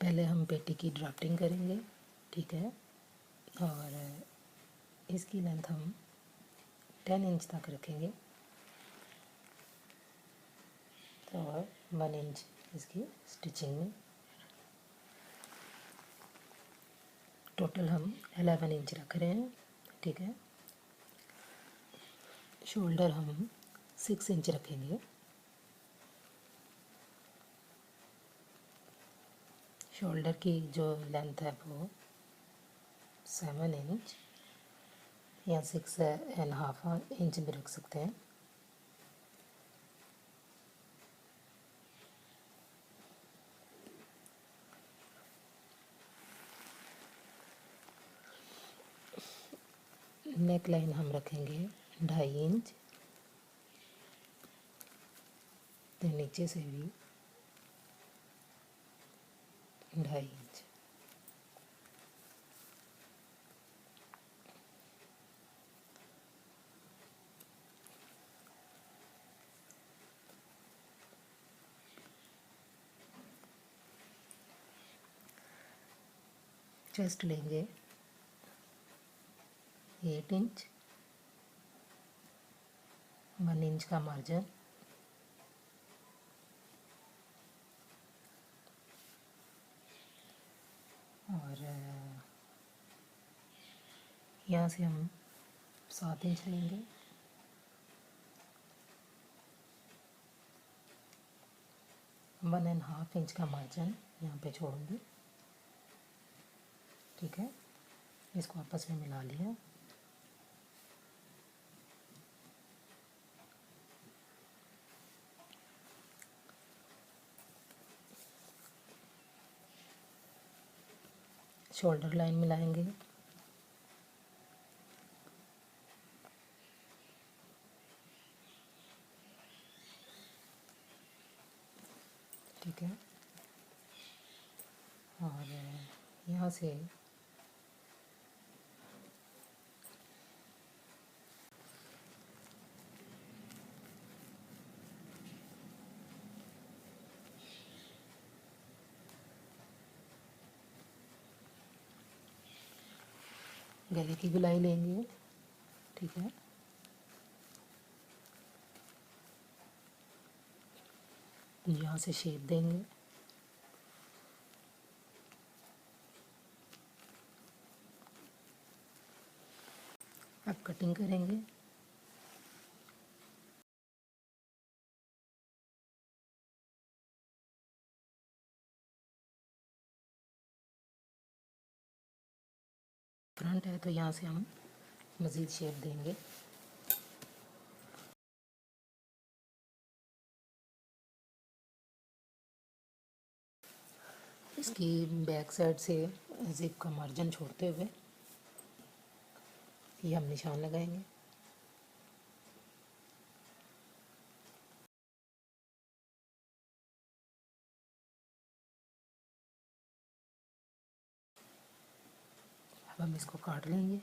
पहले हम पेटी की ड्राफ्टिंग करेंगे, ठीक है। और इसकी लेंथ हम 10 इंच तक रखेंगे, तो 1 इंच इसकी स्टिचिंग में। टोटल हम 11 इंच रख रहे हैं, ठीक है। शोल्डर हम 6 इंच रखेंगे। शोल्डर की जो लेंथ है वो 7 इंच या 6.5 इंच भी रख सकते हैं। नेक लाइन हम रखेंगे 2.5 इंच, तो नीचे से भी 2.5 इंच। चेस्ट लेंगे 8 इंच, 1 इंच का मार्जिन। और यहाँ से हम 7 इंच लेंगे। 1.5 इंच का मार्जिन यहाँ पे छोड़ूंगी, ठीक है। इसको आपस में मिला लिया। शोल्डर लाइन मिलाएंगे, ठीक है। और यहाँ से गले की गुलाई लेंगे, ठीक है। यहाँ से शेप देंगे, अब कटिंग करेंगे। फ्रंट है तो यहाँ से हम मज़ीद शेप देंगे। इसकी बैक साइड से जिप का मार्जिन छोड़ते हुए ये हम निशान लगाएंगे। अब हम इसको काट लेंगे।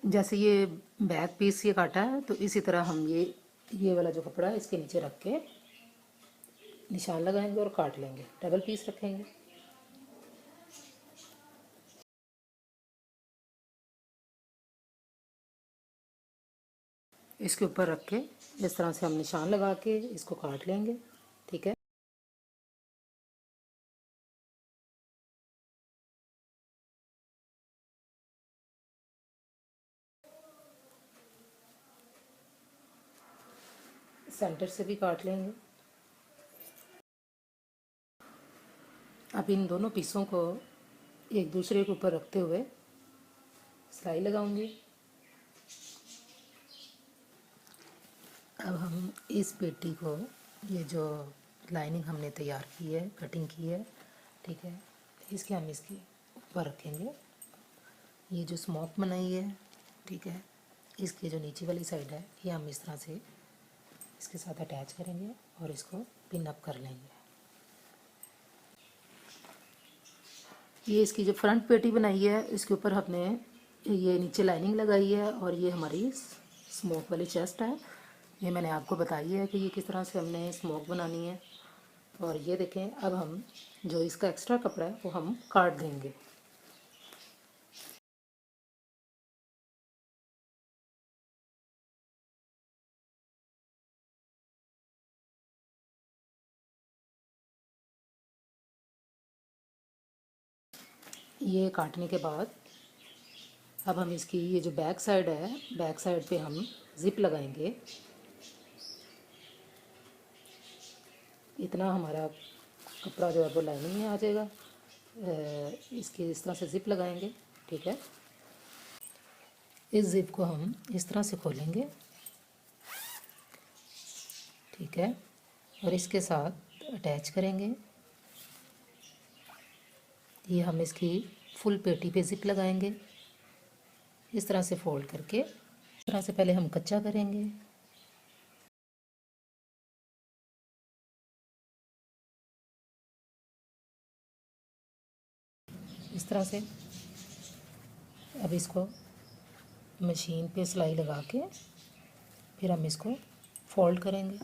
जैसे ये बैक पीस ये काटा है, तो इसी तरह हम ये वाला जो कपड़ा है इसके नीचे रख के निशान लगाएंगे और काट लेंगे। डबल पीस रखेंगे। इसके ऊपर रख के इस तरह से हम निशान लगा के इसको काट लेंगे, ठीक है। सेंटर से भी काट लेंगे। अब इन दोनों पीसों को एक दूसरे के ऊपर रखते हुए सिलाई लगाऊंगी। अब हम इस पेटी को, ये जो लाइनिंग हमने तैयार की है, कटिंग की है, ठीक है, इसके हम इसके ऊपर रखेंगे। ये जो स्मोक बनाई है, ठीक है, इसकी जो नीचे वाली साइड है ये हम इस तरह से इसके साथ अटैच करेंगे और इसको पिन अप कर लेंगे। ये इसकी जो फ्रंट पेटी बनाई है इसके ऊपर हमने ये नीचे लाइनिंग लगाई है, और ये हमारी स्मोक वाली चेस्ट है। ये मैंने आपको बताई है कि ये किस तरह से हमने स्मोक बनानी है। और ये देखें, अब हम जो इसका एक्स्ट्रा कपड़ा है वो हम काट देंगे। ये काटने के बाद अब हम इसकी ये जो बैक साइड है, बैक साइड पे हम ज़िप लगाएंगे। इतना हमारा कपड़ा जो है वो लाइनिंग में आ जाएगा। इसकी इस तरह से ज़िप लगाएंगे, ठीक है। इस ज़िप को हम इस तरह से खोलेंगे, ठीक है, और इसके साथ अटैच करेंगे। ये हम इसकी फुल पेटी पे ज़िप लगाएंगे, इस तरह से फोल्ड करके। इस तरह से पहले हम कच्चा करेंगे। इस तरह से अब इसको मशीन पे सिलाई लगा के फिर हम इसको फोल्ड करेंगे।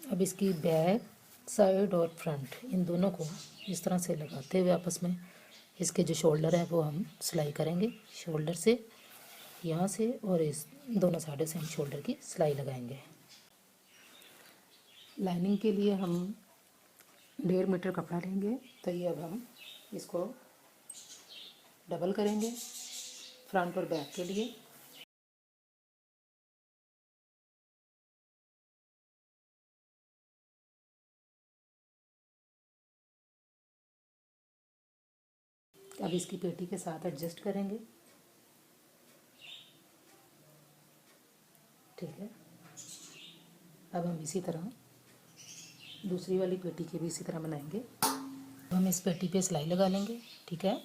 अब इसकी बैक साइड और फ्रंट इन दोनों को इस तरह से लगाते हुए आपस में इसके जो शोल्डर है वो हम सिलाई करेंगे। शोल्डर से यहाँ से और इस दोनों साइडों से हम शोल्डर की सिलाई लगाएंगे। लाइनिंग के लिए हम 1.5 मीटर कपड़ा लेंगे। तो ये अब हम इसको डबल करेंगे फ्रंट और बैक के लिए। अब इसकी पेटी के साथ एडजस्ट करेंगे, ठीक है। अब हम इसी तरह दूसरी वाली पेटी की भी इसी तरह बनाएंगे। हम इस पेटी पे सिलाई लगा लेंगे, ठीक है।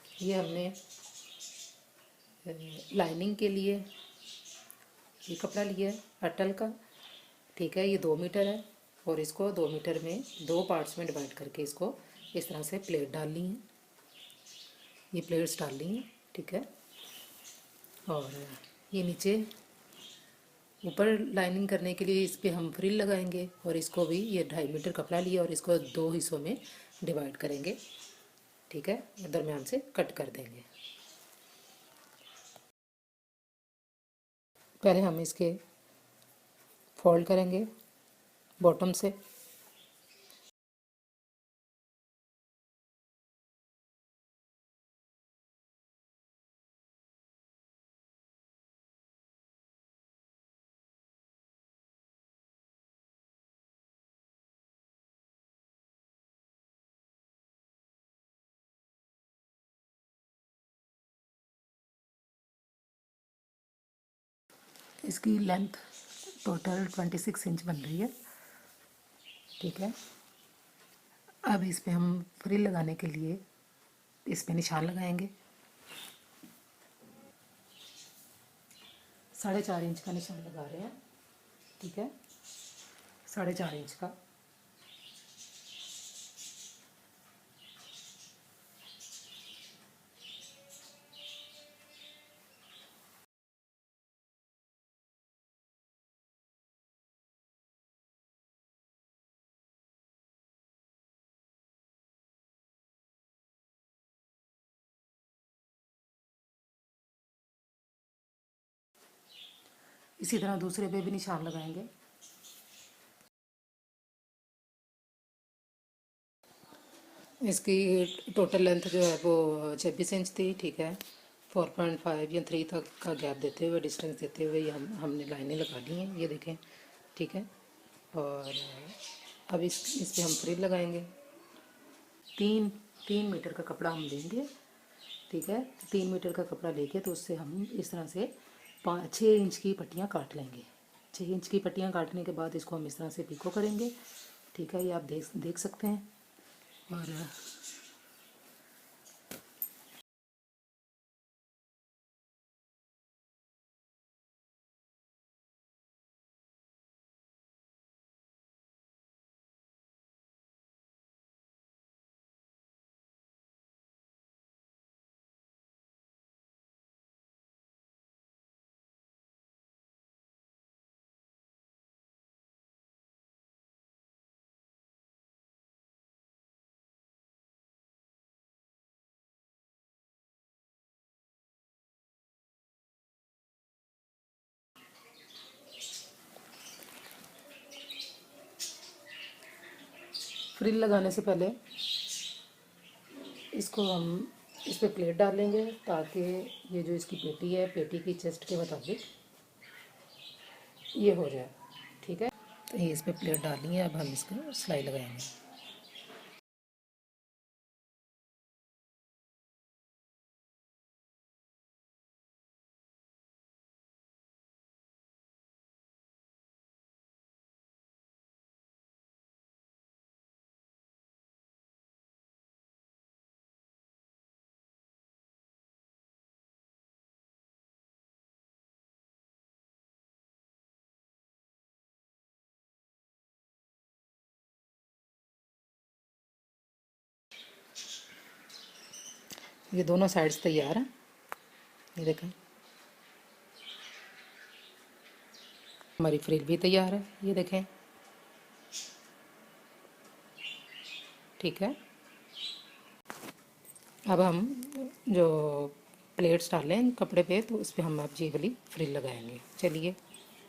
ये हमने लाइनिंग के लिए ये कपड़ा लिया है अटल का, ठीक है। ये 2 मीटर है और इसको 2 मीटर में 2 पार्ट्स में डिवाइड करके इसको इस तरह से प्लेट डालनी है। ये प्लेट्स डालनी है, ठीक है। और ये नीचे ऊपर लाइनिंग करने के लिए इस पर हम फ्रिल लगाएंगे। और इसको भी ये 2.5 मीटर कपड़ा लिया और इसको 2 हिस्सों में डिवाइड करेंगे, ठीक है। दरम्यान से कट कर देंगे। पहले हम इसके फोल्ड करेंगे बॉटम से। इसकी लेंथ टोटल 26 इंच बन रही है, ठीक है। अब इस पे हम फ्रिल लगाने के लिए इस पे निशान लगाएंगे। 4.5 इंच का निशान लगा रहे हैं, ठीक है। 4.5 इंच का। इसी तरह दूसरे पे भी निशान लगाएंगे। इसकी टोटल लेंथ जो है वो 26 इंच थी, ठीक है। 4.5 या 3 तक का गैप देते हुए, डिस्टेंस देते हुए ये हमने लाइनें लगा ली हैं, ये देखें, ठीक है। और अब इस पे हम फ्रिल लगाएंगे। 3 मीटर का कपड़ा हम लेंगे, ठीक है। 3 मीटर का कपड़ा लेके तो उससे हम इस तरह से 6 इंच की पट्टियाँ काट लेंगे। 6 इंच की पट्टियाँ काटने के बाद इसको हम इस तरह से पिको करेंगे, ठीक है। ये आप देख सकते हैं। और फ्रिल लगाने से पहले इसको हम इस पर प्लेट डालेंगे, ताकि ये जो इसकी पेटी है, पेटी की चेस्ट के मुताबिक ये हो जाए, ठीक है। तो ये इस पर प्लेट डालनी है। अब हम इसको सिलाई लगाएंगे। ये दोनों साइड्स तैयार हैं, ये देखें। हमारी फ्रिल भी तैयार है, ये देखें, ठीक है। अब हम जो प्लेट्स डालें कपड़े पे, तो उस पर हम अब ये वाली फ्रिल लगाएंगे। चलिए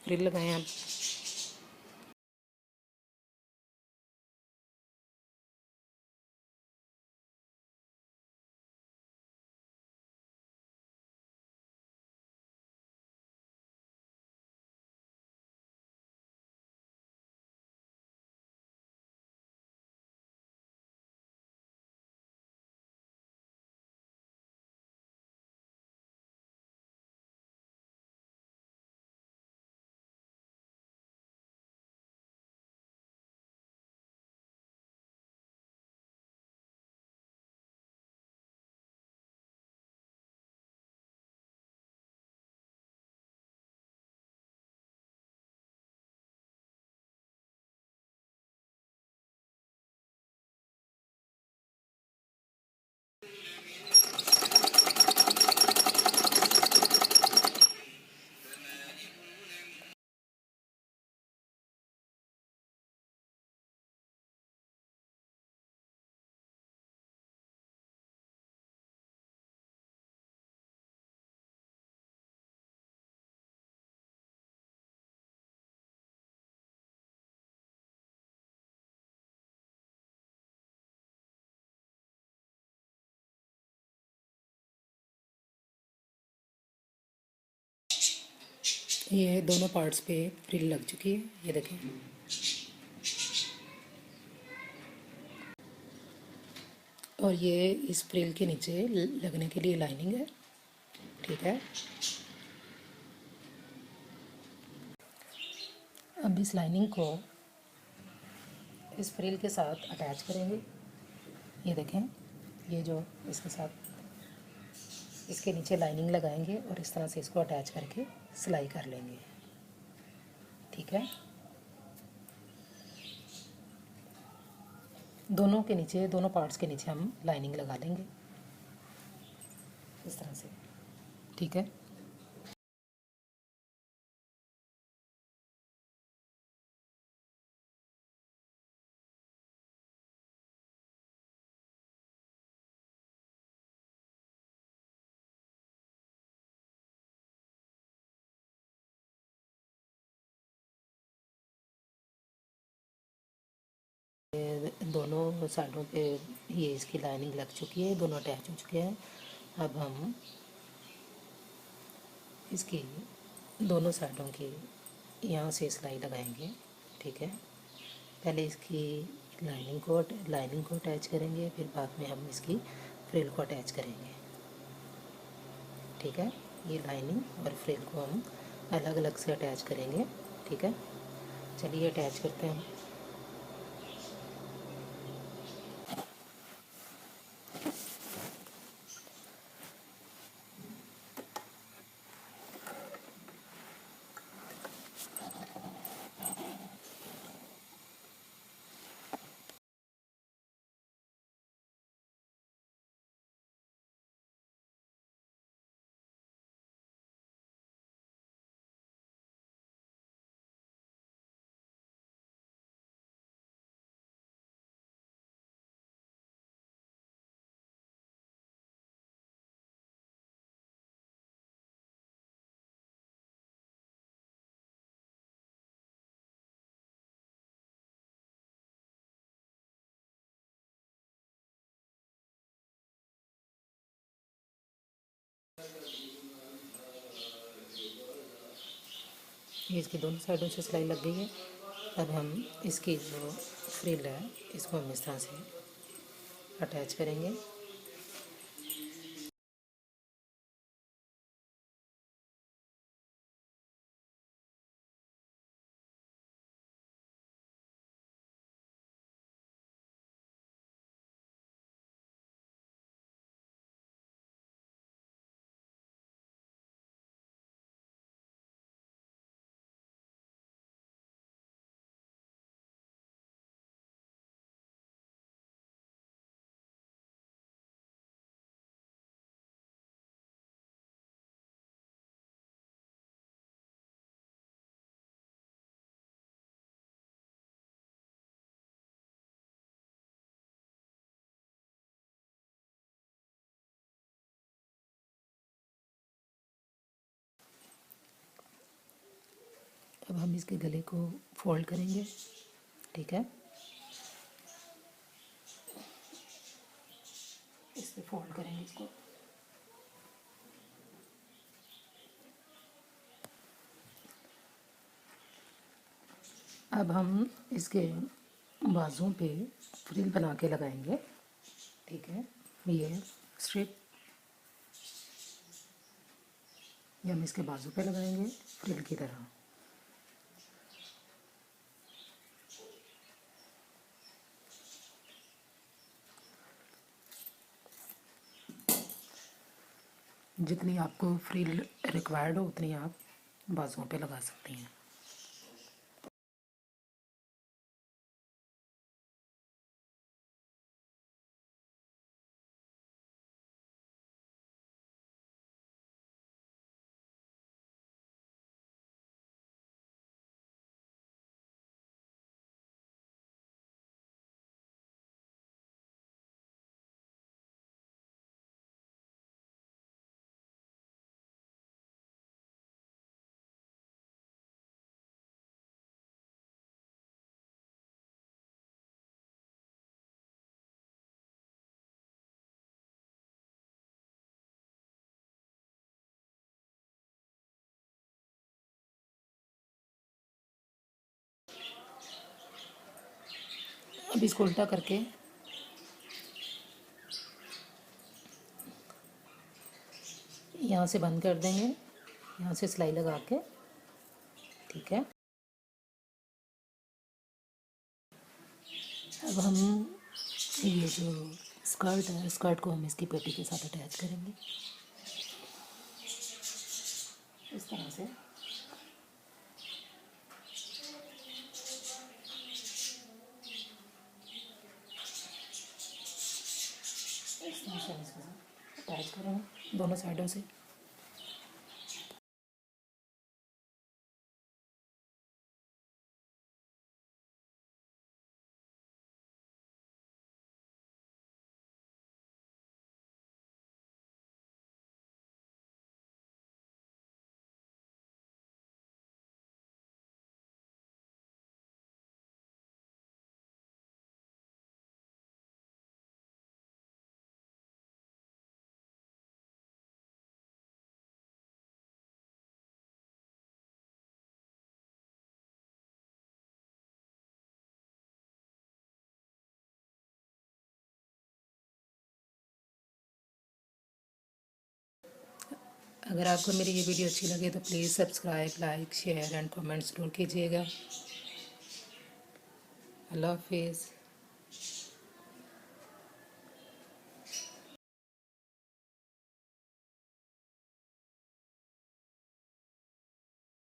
फ्रिल लगाएं आप। ये दोनों पार्ट्स पे फ्रिल लग चुकी है, ये देखें। और ये इस फ्रिल के नीचे लगने के लिए लाइनिंग है, ठीक है। अब इस लाइनिंग को इस फ्रिल के साथ अटैच करेंगे, ये देखें। ये जो इसके साथ इसके नीचे लाइनिंग लगाएंगे और इस तरह से इसको अटैच करके सिलाई कर लेंगे, ठीक है। दोनों के नीचे, दोनों पार्ट्स के नीचे हम लाइनिंग लगा लेंगे इस तरह से, ठीक है। दोनों साइडों पे ये इसकी लाइनिंग लग चुकी है, दोनों अटैच हो चुके हैं। अब हम इसकी दोनों साइडों की यहाँ से सिलाई लगाएंगे। ठीक है, पहले इसकी लाइनिंग को अटैच करेंगे, फिर बाद में हम इसकी फ्रिल को अटैच करेंगे। ठीक है, ये लाइनिंग और फ्रिल को हम अलग अलग से अटैच करेंगे। ठीक है, चलिए अटैच करते हैं। ये इसकी दोनों साइडों से सिलाई लग गई है। अब हम इसकी जो फ्रिल है इसको हम इस तरह से अटैच करेंगे। अब हम इसके गले को फोल्ड करेंगे। ठीक है, इस पे फोल्ड करेंगे इसको। अब हम इसके बाजुओं पे फ्रिल बना के लगाएंगे। ठीक है, ये स्ट्रिप ये हम इसके बाजू पे लगाएंगे फ्रिल की तरह। जितनी आपको फ्रिल रिक्वायर्ड हो उतनी आप बाजुओं पे लगा सकती हैं। अब इसको उल्टा करके यहाँ से बंद कर देंगे, यहाँ से सिलाई लगा के। ठीक है, अब हम ये जो स्कर्ट है, स्कर्ट को हम इसकी पेटी के साथ अटैच करेंगे इस तरह से। इस तरह से हम इसके साथ अटैच करेंगे दोनों साइडों से। अगर आपको मेरी ये वीडियो अच्छी लगे तो please subscribe, like, share and comment ज़रूर कीजिएगा। अल्लाह हाफिज़।